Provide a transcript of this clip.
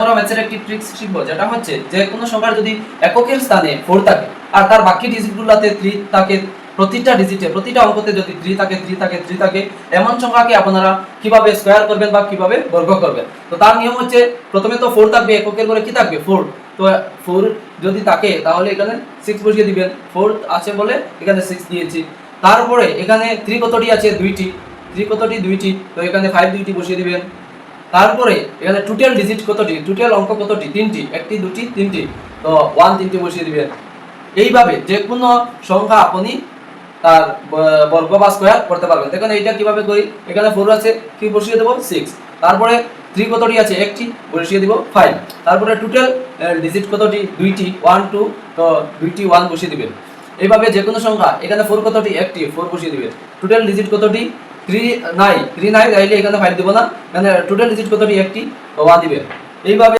আমরা ম্যাথের একটি ট্রিক্স শিখব, যেটা হচ্ছে যে কোনো সংখ্যার যদি এককের স্থানে 4 থাকে আর তার বাকি ডিজিটগুলোতে 3 থাকে, প্রতিটা ডিজিটে প্রতিটা অঙ্কতে যদি 3 থাকে 3 থাকে 3 থাকে, এমন সংখ্যাকে আপনারা কিভাবে স্কয়ার করবেন বা কিভাবে বর্গ করবেন। তো তার নিয়ম হচ্ছে প্রথমে তো 4 থাকবে, এককের পরে কি থাকবে 4। তো 4 যদি থাকে তাহলে এখানে 6 বসিয়ে দিবেন, 4 আছে বলে এখানে 6 দিয়েছি। তারপরে এখানে 3 কতটি আছে, দুইটি, 3 কতটি দুইটি, তো এখানে 5 দুইটি বসিয়ে দিবেন। তারপরে এখানে টোটাল ডিজিট কতটি, টোটাল অঙ্ক কতটি, তিনটি, একটি দুটি তিনটি, তো 1 তিনটি বসিয়ে দিবেন। এইভাবে যে কোনো সংখ্যা আপনি তার বর্গ বা স্কয়ার করতে পারবেন। দেখেন এইটা কিভাবে করি, এখানে 4 আছে, কি বসিয়ে দেব 6। তারপরে 3 কতটি আছে, একটি, বসিয়ে দিব 5। তারপরে টোটাল ডিজিট কতটি, দুইটি, 1 2, তো দুইটি 1 বসিয়ে দিবেন। এইভাবে যে কোনো সংখ্যা, এখানে 4 কতটি, একটি, 4 বসিয়ে দিবেন। টোটাল ডিজিট কতটি, 3 নাই তাইলে এখানে 5 দিব না, মানে টোটাল ডিজিট কতটি, একটি, তো 1 দিবেন। এইভাবে